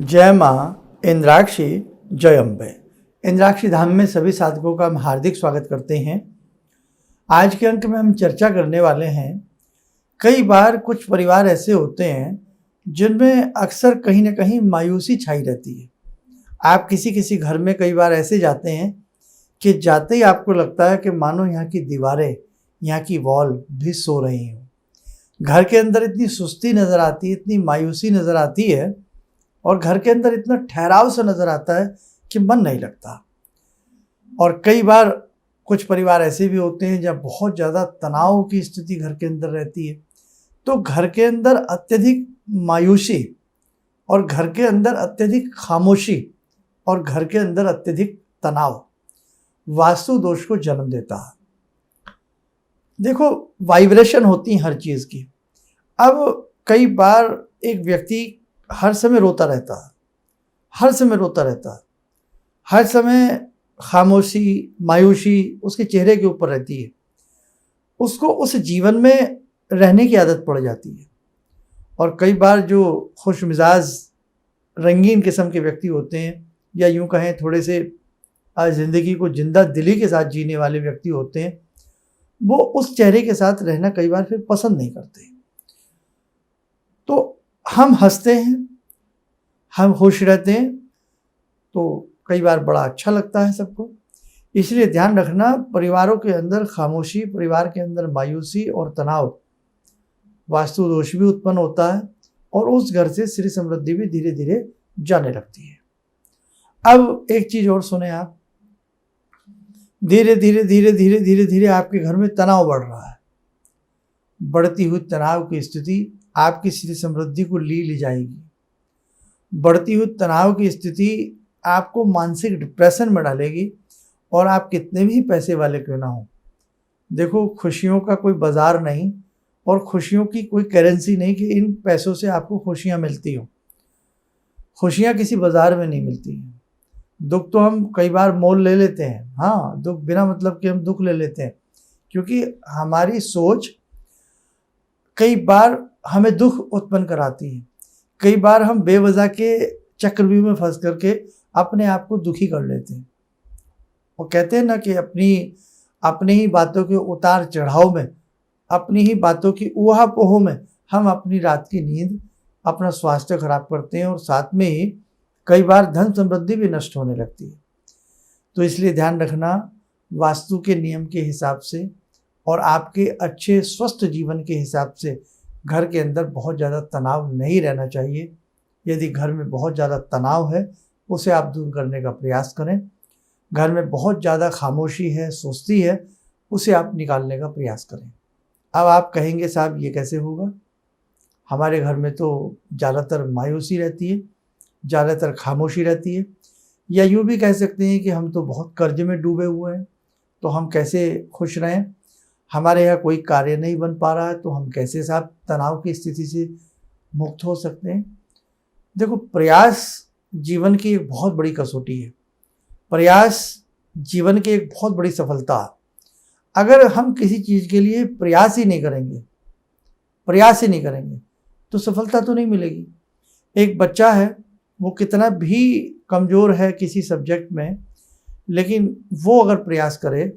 जय माँ इंद्राक्षी जय अम्बे। इंद्राक्षी धाम में सभी साधकों का हम हार्दिक स्वागत करते हैं। आज के अंक में हम चर्चा करने वाले हैं, कई बार कुछ परिवार ऐसे होते हैं जिनमें अक्सर कहीं ना कहीं मायूसी छाई रहती है। आप किसी घर में कई बार ऐसे जाते हैं कि जाते ही आपको लगता है कि मानो यहाँ की दीवारें, यहाँ की वॉल भी सो रही हों। घर के अंदर इतनी सुस्ती नज़र आती है, इतनी मायूसी नज़र आती है और घर के अंदर इतना ठहराव सा नज़र आता है कि मन नहीं लगता। और कई बार कुछ परिवार ऐसे भी होते हैं जब बहुत ज़्यादा तनाव की स्थिति घर के अंदर रहती है, तो घर के अंदर अत्यधिक मायूसी और घर के अंदर अत्यधिक खामोशी और घर के अंदर अत्यधिक तनाव वास्तु दोष को जन्म देता है। देखो, वाइब्रेशन होती है हर चीज़ की। अब कई बार एक व्यक्ति हर समय रोता रहता है, हर समय खामोशी, मायूसी उसके चेहरे के ऊपर रहती है। उसको उस जीवन में रहने की आदत पड़ जाती है। और कई बार जो खुश मिजाज रंगीन किस्म के व्यक्ति होते हैं, या यूँ कहें थोड़े से ज़िंदगी को जिंदा दिली के साथ जीने वाले व्यक्ति होते हैं, वो उस चेहरे के साथ रहना कई बार फिर पसंद नहीं करते। तो हम हंसते हैं, हम खुश रहते हैं, तो कई बार बड़ा अच्छा लगता है सबको। इसलिए ध्यान रखना, परिवारों के अंदर खामोशी, परिवार के अंदर मायूसी और तनाव, वास्तु दोष भी उत्पन्न होता है और उस घर से श्री समृद्धि भी धीरे धीरे जाने लगती है। अब एक चीज़ और सुने आप, धीरे धीरे आपके घर में तनाव बढ़ रहा है। बढ़ती हुई तनाव की स्थिति आपकी श्री समृद्धि को ले जाएगी। बढ़ती हुई तनाव की स्थिति आपको मानसिक डिप्रेशन में डालेगी। और आप कितने भी पैसे वाले क्यों ना हो, देखो, खुशियों का कोई बाजार नहीं और खुशियों की कोई करेंसी नहीं कि इन पैसों से आपको खुशियां मिलती हो। खुशियां किसी बाजार में नहीं मिलती हैं। दुख तो हम कई बार मोल ले लेते हैं। हाँ, दुख बिना मतलब कि हम दुख ले लेते हैं, क्योंकि हमारी सोच कई बार हमें दुख उत्पन्न कराती है। कई बार हम बेवजह के चक्रव्यूह में फंस करके अपने आप को दुखी कर लेते हैं। वो कहते हैं ना कि अपनी ही बातों के उतार चढ़ाव में, अपनी ही बातों की ऊहा-पोह में हम अपनी रात की नींद, अपना स्वास्थ्य खराब करते हैं और साथ में ही कई बार धन समृद्धि भी नष्ट होने लगती है। तो इसलिए ध्यान रखना, वास्तु के नियम के हिसाब से और आपके अच्छे स्वस्थ जीवन के हिसाब से घर के अंदर बहुत ज़्यादा तनाव नहीं रहना चाहिए। यदि घर में बहुत ज़्यादा तनाव है, उसे आप दूर करने का प्रयास करें। घर में बहुत ज़्यादा खामोशी है, सुस्ती है, उसे आप निकालने का प्रयास करें। अब आप कहेंगे, साहब ये कैसे होगा? हमारे घर में तो ज़्यादातर मायूसी रहती है, ज़्यादातर खामोशी रहती है। या यूँ भी कह सकते हैं कि हम तो बहुत कर्ज में डूबे हुए हैं, तो हम कैसे खुश रहें? हमारे यहाँ कोई कार्य नहीं बन पा रहा है, तो हम कैसे साहब तनाव की स्थिति से मुक्त हो सकते हैं? देखो, प्रयास जीवन की एक बहुत बड़ी कसौटी है। प्रयास जीवन की एक बहुत बड़ी सफलता है। अगर हम किसी चीज़ के लिए प्रयास ही नहीं करेंगे तो सफलता तो नहीं मिलेगी। एक बच्चा है, वो कितना भी कमज़ोर है किसी सब्जेक्ट में, लेकिन वो अगर प्रयास करे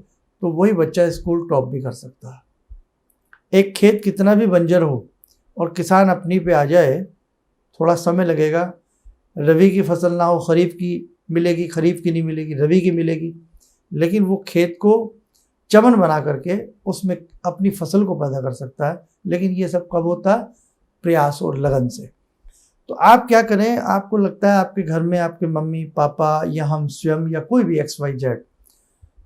तो वही बच्चा स्कूल टॉप भी कर सकता है। एक खेत कितना भी बंजर हो और किसान अपनी पे आ जाए, थोड़ा समय लगेगा। रबी की फसल ना हो, खरीफ की मिलेगी, खरीफ की नहीं मिलेगी, रबी की मिलेगी, लेकिन वो खेत को चमन बना करके उसमें अपनी फसल को पैदा कर सकता है। लेकिन ये सब कब होता है? प्रयास और लगन से। तो आप क्या करें? आपको लगता है आपके घर में आपके मम्मी पापा या हम स्वयं या कोई भी XYZ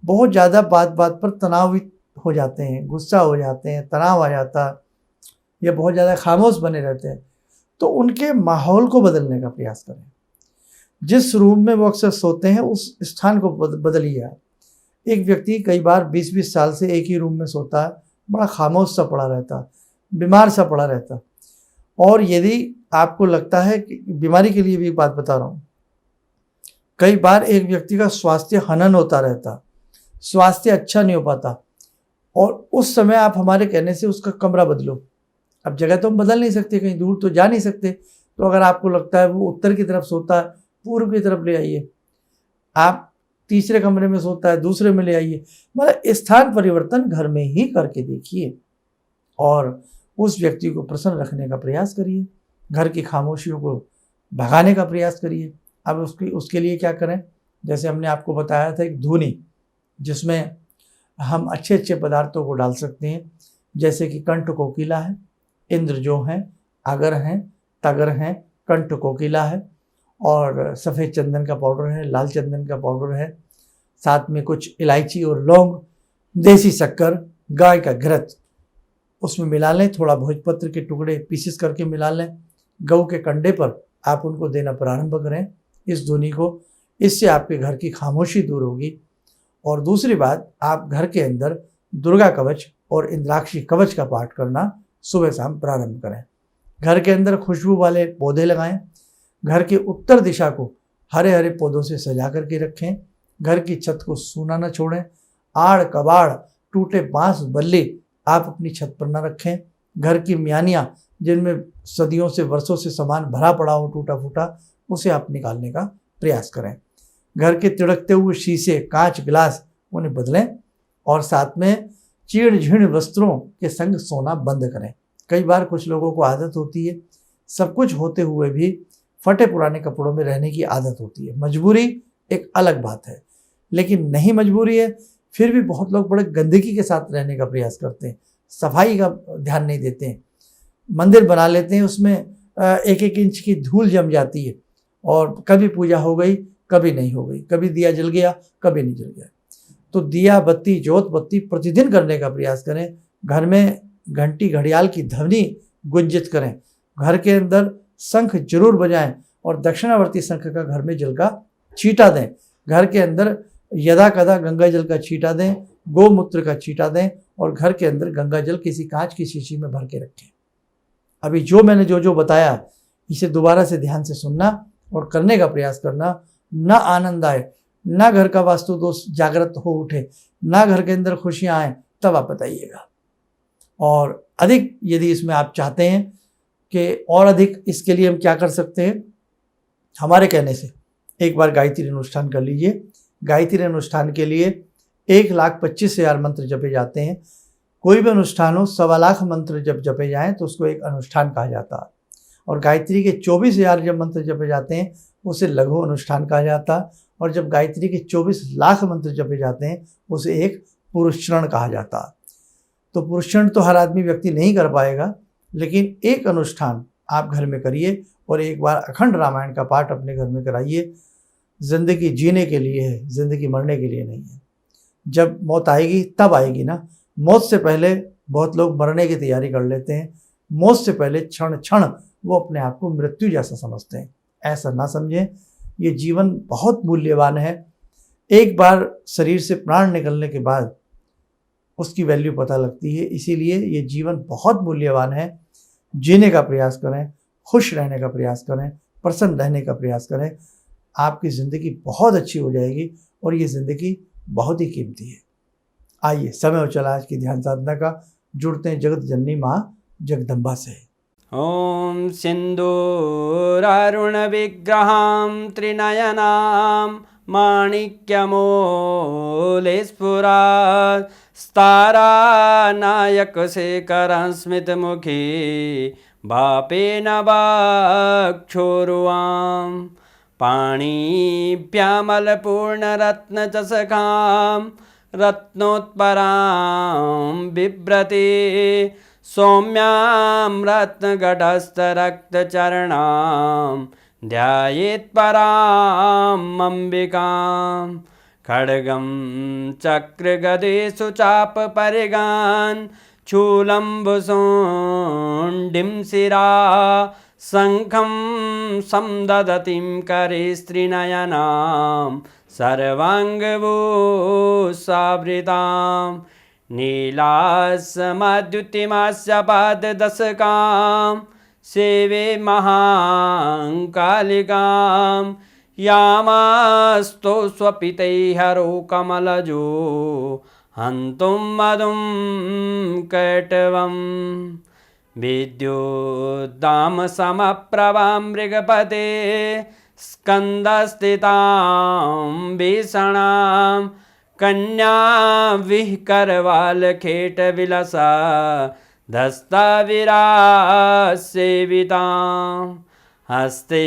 बहुत ज़्यादा बात पर तनावित हो जाते हैं, गुस्सा हो जाते हैं, तनाव आ जाता है, या बहुत ज़्यादा खामोश बने रहते हैं, तो उनके माहौल को बदलने का प्रयास करें। जिस रूम में वो अक्सर सोते हैं उस स्थान को बदलिए आप। एक व्यक्ति कई बार 20-20 साल से एक ही रूम में सोता है, बड़ा खामोश सा पड़ा रहता है, बीमार सा पड़ा रहता है। और यदि आपको लगता है कि बीमारी के लिए भी एक बात बता रहा हूँ, कई बार एक व्यक्ति का स्वास्थ्य हनन होता रहता, स्वास्थ्य अच्छा नहीं हो पाता, और उस समय आप हमारे कहने से उसका कमरा बदलो। अब जगह तो हम बदल नहीं सकते, कहीं दूर तो जा नहीं सकते, तो अगर आपको लगता है वो उत्तर की तरफ सोता है, पूर्व की तरफ ले आइए। आप तीसरे कमरे में सोता है, दूसरे में ले आइए। मतलब स्थान परिवर्तन घर में ही करके देखिए और उस व्यक्ति को प्रसन्न रखने का प्रयास करिए, घर की खामोशियों को भगाने का प्रयास करिए। अब उसके लिए क्या करें, जैसे हमने आपको बताया था एक धूनी, जिसमें हम अच्छे अच्छे पदार्थों को डाल सकते हैं, जैसे कि कंठ कोकिला है, इंद्र जो हैं, अगर हैं, तगर हैं, कंठ कोकिला है, और सफ़ेद चंदन का पाउडर है, लाल चंदन का पाउडर है, साथ में कुछ इलायची और लौंग, देसी शक्कर, गाय का घृत उसमें मिला लें, थोड़ा भोजपत्र के टुकड़े पीसेस करके मिला लें, गऊ के कंडे पर आप उनको देना प्रारंभ करें इस धुनी को। इससे आपके घर की खामोशी दूर होगी। और दूसरी बात, आप घर के अंदर दुर्गा कवच और इंद्राक्षी कवच का पाठ करना सुबह शाम प्रारंभ करें। घर के अंदर खुशबू वाले पौधे लगाएं। घर की उत्तर दिशा को हरे हरे पौधों से सजा करके रखें। घर की छत को सूना न छोड़ें। आड़ कबाड़, टूटे बांस बल्ले आप अपनी छत पर न रखें। घर की म्यानियाँ जिनमें सदियों से, वर्षों से सामान भरा पड़ा हो टूटा फूटा, उसे आप निकालने का प्रयास करें। घर के तिड़कते हुए शीशे, कांच, गिलास उन्हें बदलें और साथ में चीड़ झीण वस्त्रों के संग सोना बंद करें। कई बार कुछ लोगों को आदत होती है, सब कुछ होते हुए भी फटे पुराने कपड़ों में रहने की आदत होती है। मजबूरी एक अलग बात है, लेकिन नहीं मजबूरी है फिर भी बहुत लोग बड़े गंदगी के साथ रहने का प्रयास करते हैं, सफाई का ध्यान नहीं देते हैं। मंदिर बना लेते हैं, उसमें एक एक इंच की धूल जम जाती है और कभी पूजा हो गई, कभी नहीं हो गई, कभी दिया जल गया, कभी नहीं जल गया। तो दिया बत्ती, जोत बत्ती प्रतिदिन करने का प्रयास करें। घर में घंटी घड़ियाल की ध्वनि गुंजित करें। घर के अंदर शंख जरूर बजाएं और दक्षिणावर्ती शंख का घर में जल का छींटा दें। घर के अंदर यदा कदा गंगा जल का छींटा दें, गोमूत्र का छींटा दें और घर के अंदर गंगा जल किसी कांच की शीशी में भर के रखें। अभी जो मैंने जो बताया, इसे दोबारा से ध्यान से सुनना और करने का प्रयास करना। ना आनंद आए, ना घर का वास्तु दोष जागृत हो उठे, ना घर के अंदर खुशियां आए, तब आप बताइएगा। और अधिक यदि इसमें आप चाहते हैं कि और अधिक, इसके लिए हम क्या कर सकते हैं, हमारे कहने से एक बार गायत्री अनुष्ठान कर लीजिए। गायत्री अनुष्ठान के लिए 1,25,000 मंत्र जपे जाते हैं। कोई भी अनुष्ठान हो, 1.25 लाख मंत्र जब जपे जाएं तो उसको एक अनुष्ठान कहा जाता है। और गायत्री के 24,000 जब मंत्र जपे जाते हैं उसे लघु अनुष्ठान कहा जाता है। और जब गायत्री के 24 लाख मंत्र जपे जाते हैं उसे एक पुरुषरण कहा जाता है। तो पुरुषरण तो हर आदमी व्यक्ति नहीं कर पाएगा, लेकिन एक अनुष्ठान आप घर में करिए और एक बार अखंड रामायण का पाठ अपने घर में कराइए। जिंदगी जीने के लिए है, जिंदगी मरने के लिए नहीं है। जब मौत आएगी तब आएगी ना। मौत से पहले बहुत लोग मरने की तैयारी कर लेते हैं। मौत से पहले क्षण क्षण वो अपने आप को मृत्यु जैसा समझते हैं। ऐसा ना समझें। ये जीवन बहुत मूल्यवान है। एक बार शरीर से प्राण निकलने के बाद उसकी वैल्यू पता लगती है। इसीलिए ये जीवन बहुत मूल्यवान है। जीने का प्रयास करें, खुश रहने का प्रयास करें, प्रसन्न रहने का प्रयास करें। आपकी ज़िंदगी बहुत अच्छी हो जाएगी और ये ज़िंदगी बहुत ही कीमती है। आइए, समय हो चला आज की ध्यान साधना का। जुड़ते हैं जगत जननी माँ जगदम्बा से। ॐ सिन्दूरारुणविग्रहां त्रिनयनां माणिक्यमूलस्फुरात् स्तारानायकशेखरं स्मितमुखी वापेन वाक्षोरुवां पाणिभ्यामलपूर्णरत्नचषकां रत्नोत्परां बिभ्रति सौम्यां रत्नगटस्थरक्तचरणां ध्यायेत्पराम् अम्बिकां खड्गं चक्रगदेषु चापपरिगान् शूलम्बुशुण्डिं शिरा शङ्खं संदधतीं करे स्त्रीनयनां सर्वाङ्गभूषावृतां नीलास्मद्युतिमास्य पाददशकां सेवे महाकालिकां यामास्तो स्वपितैहरो कमलजो हन्तुं मधुं कैटवं विद्युद्दाम समप्रभां मृगपते स्कन्दस्थितां भीषणां कन्या विहकरवालखेटविलसा धस्ताविरासेवितां हस्ते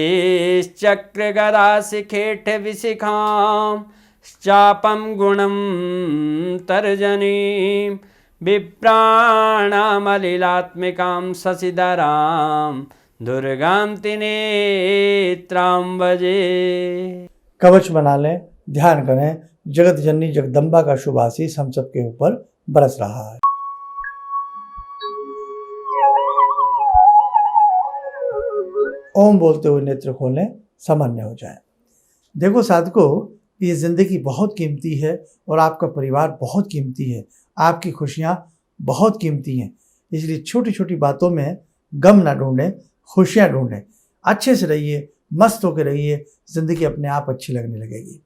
चक्रगदाशिखेटविशिखां चापं गुणं तर्जनीं विप्राणामलिलात्मिकां शशिधरां दुर्गां त्रिनेत्रां भजे। कवच बना लें, ध्यान करें, जगत जननी जगदम्बा का शुभ आशीष हम सबके ऊपर बरस रहा है। ओम बोलते हुए नेत्र खोलें, सामान्य हो जाए। देखो साधकों, ये ज़िंदगी बहुत कीमती है और आपका परिवार बहुत कीमती है, आपकी खुशियाँ बहुत कीमती हैं। इसलिए छोटी छोटी बातों में गम ना ढूंढें, खुशियाँ ढूंढें। अच्छे से रहिए, मस्त होकर रहिए, ज़िंदगी अपने आप अच्छी लगने लगेगी।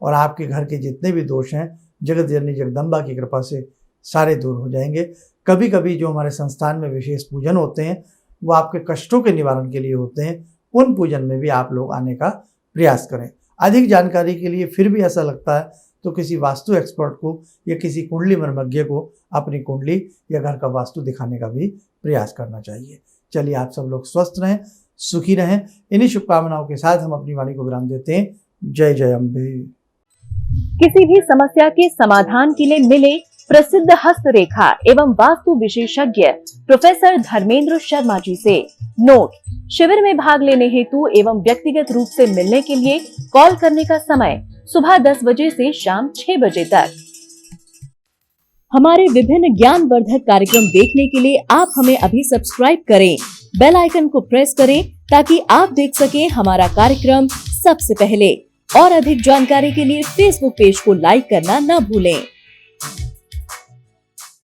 और आपके घर के जितने भी दोष हैं, जगत जननी जगदम्बा की कृपा से सारे दूर हो जाएंगे। कभी कभी जो हमारे संस्थान में विशेष पूजन होते हैं, वो आपके कष्टों के निवारण के लिए होते हैं। उन पूजन में भी आप लोग आने का प्रयास करें। अधिक जानकारी के लिए फिर भी ऐसा लगता है तो किसी वास्तु एक्सपर्ट को या किसी कुंडली मर्मज्ञ को अपनी कुंडली या घर का वास्तु दिखाने का भी प्रयास करना चाहिए। चलिए, आप सब लोग स्वस्थ रहें, सुखी रहें। इन्हीं शुभकामनाओं के साथ हम अपनी वाणी को विराम देते हैं। जय जय अम्बे। किसी भी समस्या के समाधान के लिए मिले प्रसिद्ध हस्तरेखा एवं वास्तु विशेषज्ञ प्रोफेसर धर्मेंद्र शर्मा जी से। नोट: शिविर में भाग लेने हेतु एवं व्यक्तिगत रूप से मिलने के लिए कॉल करने का समय सुबह 10 बजे से शाम 6 बजे तक। हमारे विभिन्न ज्ञानवर्धक कार्यक्रम देखने के लिए आप हमें अभी सब्सक्राइब करें, बेल आइकन को प्रेस करें ताकि आप देख सकें हमारा कार्यक्रम सबसे पहले। और अधिक जानकारी के लिए फेसबुक पेज को लाइक करना न भूलें।